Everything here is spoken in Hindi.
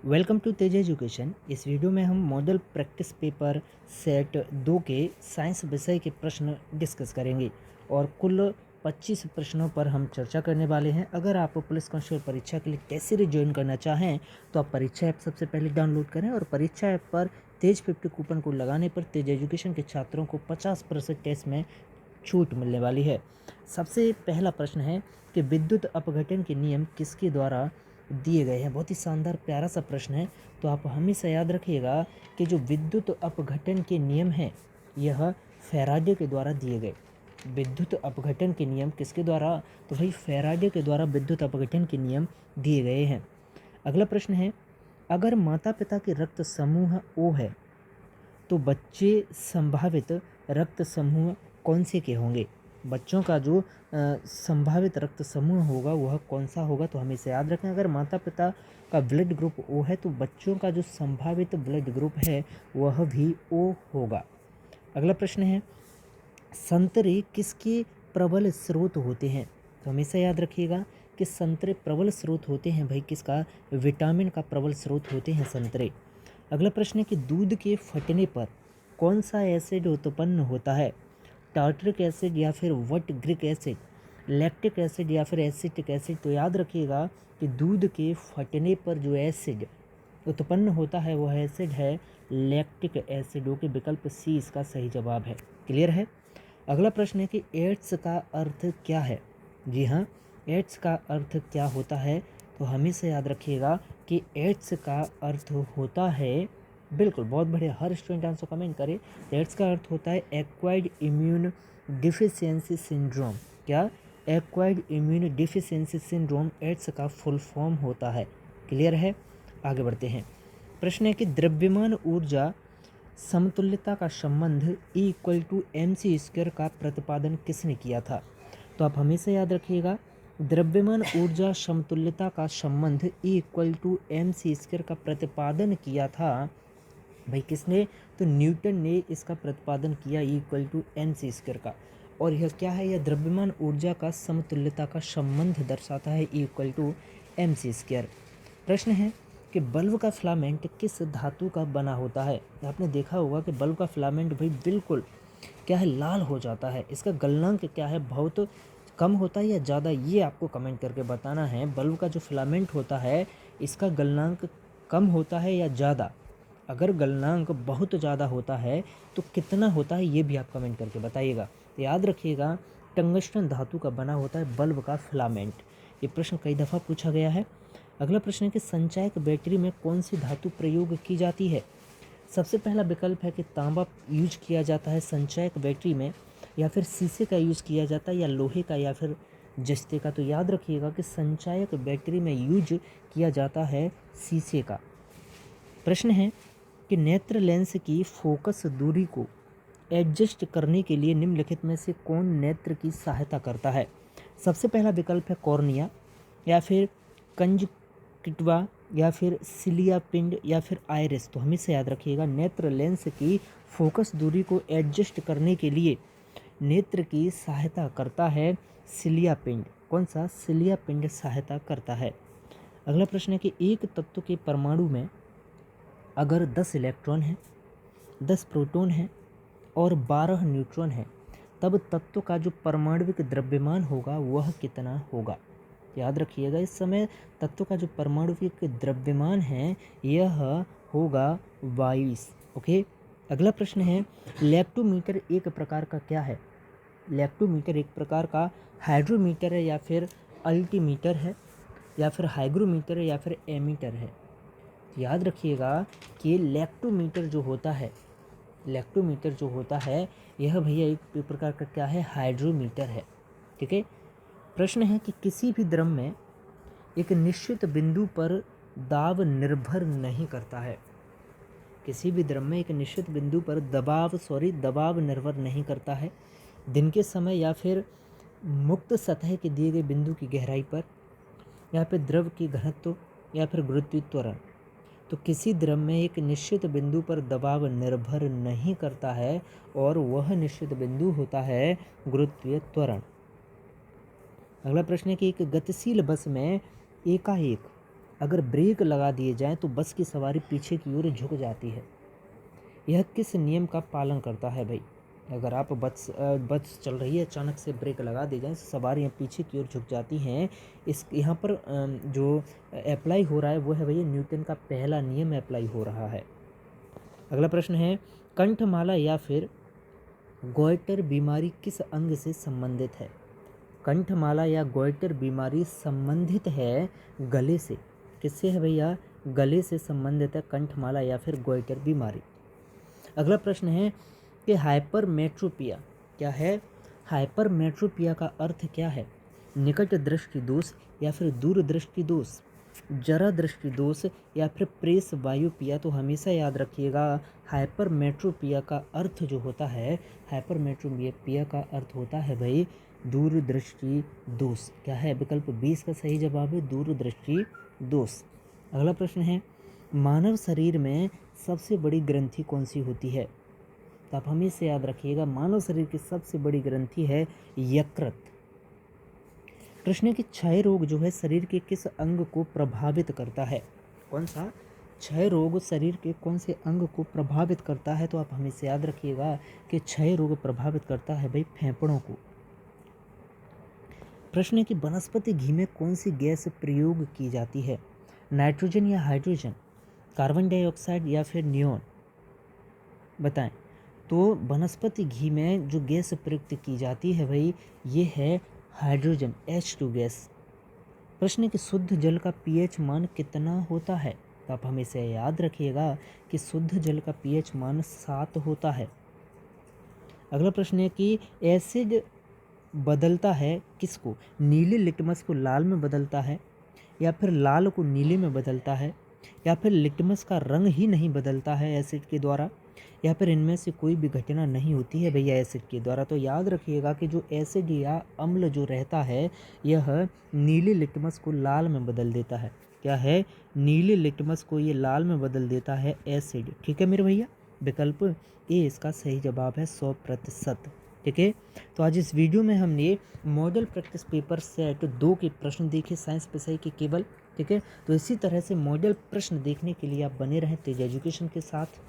Welcome to Tej education. इस वीडियो में हम मॉडल प्रैक्टिस पेपर सेट 2 के साइंस विषय के प्रश्न डिस्कस करेंगे और कुल 25 प्रश्नों पर हम चर्चा करने वाले हैं। अगर आप पुलिस कांस्टेबल परीक्षा के लिए टेस्ट सीरीज ज्वाइन करना चाहें तो आप परीक्षा ऐप सबसे पहले डाउनलोड करें और परीक्षा ऐप पर तेज 50 कूपन कोड लगाने पर तेज एजुकेशन के छात्रों को 50% टेस्ट में छूट मिलने वाली है। सबसे पहला प्रश्न है कि विद्युत अपघटन के नियम किसके द्वारा दिए गए हैं। बहुत ही शानदार प्यारा सा प्रश्न है। तो आप हमेशा याद रखिएगा कि जो विद्युत अपघटन के नियम हैं यह फैराडे के द्वारा दिए गए। विद्युत अपघटन के नियम किसके द्वारा? तो भाई फैराडे के द्वारा विद्युत अपघटन के नियम दिए गए हैं। अगला प्रश्न है, अगर माता पिता के रक्त समूह O है तो बच्चे संभावित रक्त समूह कौन से के होंगे? बच्चों का जो संभावित रक्त समूह होगा वह कौन सा होगा? तो हमें इसे याद रखें। अगर माता पिता का ब्लड ग्रुप O है तो बच्चों का जो संभावित ब्लड ग्रुप है वह भी O होगा। अगला प्रश्न है, संतरे किसके प्रबल स्रोत होते हैं? तो हमेशा याद रखिएगा कि संतरे प्रबल स्रोत होते हैं भाई किसका? विटामिन का प्रबल स्रोत होते हैं संतरे। अगला प्रश्न है कि दूध के फटने पर कौन सा एसिड उत्पन्न होता है? टार्टरिक एसिड या फिर वटग्रिक एसिड, लैक्टिक एसिड या फिर एसिटिक एसिड? तो याद रखिएगा कि दूध के फटने पर जो एसिड उत्पन्न होता है वह एसिड है लैक्टिक एसिड। के विकल्प सी इसका सही जवाब है। क्लियर है। अगला प्रश्न है कि एड्स का अर्थ क्या है? जी हाँ, एड्स का अर्थ क्या होता है? तो हमेशा याद रखिएगा कि एड्स का अर्थ होता है, बिल्कुल बहुत बढ़िया, हर स्टूडेंट आंसर कमेंट करे। एड्स का अर्थ होता है एक्वायर्ड इम्यून डिफिशियंसी सिंड्रोम। क्या? Acquired immune deficiency syndrome AIDS का फुल फॉर्म होता है। क्लियर है। आगे बढ़ते हैं। प्रश्न है कि द्रव्यमान ऊर्जा समतुल्यता का संबंध E=mc² का प्रतिपादन किसने किया था? तो आप हमेशा याद रखिएगा द्रव्यमान ऊर्जा समतुल्यता का संबंध E=mc² का प्रतिपादन किया था भाई किसने? तो न्यूटन ने इसका प्रतिपादन किया E=mc² का। और यह क्या है? यह द्रव्यमान ऊर्जा का समतुल्यता का संबंध दर्शाता है E=mc²। प्रश्न है कि बल्ब का फिलामेंट किस धातु का बना होता है? आपने देखा होगा कि बल्ब का फिलामेंट भाई बिल्कुल क्या है, लाल हो जाता है। इसका गलनांक क्या है? बहुत कम होता है या ज़्यादा? ये आपको कमेंट करके बताना है। बल्ब का जो फिलामेंट होता है इसका गलनांक कम होता है या ज़्यादा? अगर गलनांक बहुत ज़्यादा होता है तो कितना होता है ये भी आप कमेंट करके बताइएगा। तो याद रखिएगा टंगस्टन धातु का बना होता है बल्ब का फिलामेंट। ये प्रश्न कई दफ़ा पूछा गया है। अगला प्रश्न है कि संचायक बैटरी में कौन सी धातु प्रयोग की जाती है? सबसे पहला विकल्प है कि तांबा यूज किया जाता है संचायक बैटरी में, या फिर शीशे का यूज किया जाता है, या लोहे का, या फिर जस्ते का। तो याद रखिएगा कि संचायक बैटरी में यूज किया जाता है शीशे का। प्रश्न है कि नेत्र लेंस की फोकस दूरी को एडजस्ट करने के लिए निम्नलिखित में से कौन नेत्र की सहायता करता है? सबसे पहला विकल्प है कॉर्निया, या फिर कंजक्टिवा, या फिर सिलिया पिंड, या फिर आइरिस। तो हमेशा याद रखिएगा नेत्र लेंस की फोकस दूरी को एडजस्ट करने के लिए नेत्र की सहायता करता है सिलिया पिंड। कौन सा? सिलिया पिंड सहायता करता है। अगला प्रश्न है कि एक तत्व के परमाणु में अगर 10 इलेक्ट्रॉन हैं, 10 प्रोटॉन हैं और 12 न्यूट्रॉन हैं तब तत्व का जो परमाणविक द्रव्यमान होगा वह कितना होगा? याद रखिएगा इस समय तत्व का जो परमाणुविक द्रव्यमान है यह होगा 22। ओके। अगला प्रश्न है लैक्टोमीटर एक प्रकार का क्या है? लैक्टोमीटर एक प्रकार का हाइड्रोमीटर है, या फिर अल्टीमीटर है, या फिर हाइग्रोमीटर है, या फिर एमीटर है? याद रखिएगा कि लैक्टोमीटर जो होता है, लैक्टोमीटर जो होता है यह भैया एक प्रकार का क्या है? हाइड्रोमीटर है। ठीक है। प्रश्न है कि किसी भी द्रव में एक निश्चित बिंदु पर दाब निर्भर नहीं करता है। किसी भी द्रव में एक निश्चित बिंदु पर दबाव निर्भर नहीं करता है। दिन के समय, या फिर मुक्त सतह के दिए गए बिंदु की गहराई पर, या फिर द्रव की घनत्व, या फिर गुरुत्वीय त्वरण। तो किसी द्रव में एक निश्चित बिंदु पर दबाव निर्भर नहीं करता है और वह निश्चित बिंदु होता है गुरुत्वीय त्वरण। अगला प्रश्न है कि एक गतिशील बस में एकाएक अगर ब्रेक लगा दिए जाएं तो बस की सवारी पीछे की ओर झुक जाती है। यह किस नियम का पालन करता है भाई? अगर आप बस चल रही है, अचानक से ब्रेक लगा दी जाए, सवारियाँ पीछे की ओर झुक जाती हैं। इस यहाँ पर जो अप्लाई हो रहा है वो है भैया न्यूटन का पहला नियम अप्लाई हो रहा है। अगला प्रश्न है, कंठमाला या फिर गोइटर बीमारी किस अंग से संबंधित है? कंठमाला या गोइटर बीमारी संबंधित है गले से। किससे है भैया? गले से संबंधित है कंठमाला या फिर गोइटर बीमारी। अगला प्रश्न है कि हाइपरमेट्रोपिया क्या है? हाइपरमेट्रोपिया का अर्थ क्या है? निकट दृष्टि दोष या फिर दूर दृष्टि दोष, जरा दृष्टि दोष या फिर प्रेस वायुपिया। तो हमेशा याद रखिएगा हाइपरमेट्रोपिया का अर्थ जो होता है, हाइपरमेट्रोपिया का अर्थ होता है भाई दूर दृष्टि दोष। क्या है? विकल्प 20 का सही जवाब है दूर दृष्टि दोष। अगला प्रश्न है, मानव शरीर में सबसे बड़ी ग्रंथि कौन सी होती है? तो आप हमेशा याद रखिएगा मानव शरीर की सबसे बड़ी ग्रंथि है यकृत। प्रश्न है कि क्षय रोग जो है शरीर के किस अंग को प्रभावित करता है? कौन सा? क्षय रोग शरीर के कौन से अंग को प्रभावित करता है? तो आप हमेशा याद रखिएगा कि क्षय रोग प्रभावित करता है भाई फेफड़ों को। प्रश्न है कि वनस्पति घी में कौन सी गैस प्रयोग की जाती है? नाइट्रोजन या हाइड्रोजन, कार्बन डाइऑक्साइड या फिर नियॉन? बताएं। तो वनस्पति घी में जो गैस प्रयुक्त की जाती है भाई ये है हाइड्रोजन, H2 गैस। प्रश्न है कि शुद्ध जल का pH मान कितना होता है? तो आप हमेशा याद रखिएगा कि शुद्ध जल का pH मान 7 होता है। अगला प्रश्न है कि एसिड बदलता है किसको? नीले लिटमस को लाल में बदलता है या फिर लाल को नीले में बदलता है या फिर लिटमस का रंग ही नहीं बदलता है एसिड के द्वारा, या फिर इनमें से कोई भी घटना नहीं होती है भैया एसिड के द्वारा। तो याद रखिएगा कि जो एसिड या अम्ल जो रहता है यह नीले लिटमस को लाल में बदल देता है। क्या है? नीले लिटमस को ये लाल में बदल देता है एसिड। ठीक है मेरे भैया, विकल्प ए इसका सही जवाब है 100%। ठीक है, तो आज इस वीडियो में हमने मॉडल प्रैक्टिस पेपर सेट 2 के प्रश्न देखे साइंस विषय के केवल। ठीक है, तो इसी तरह से मॉडल प्रश्न देखने के लिए आप बने रहें तेज एजुकेशन के साथ।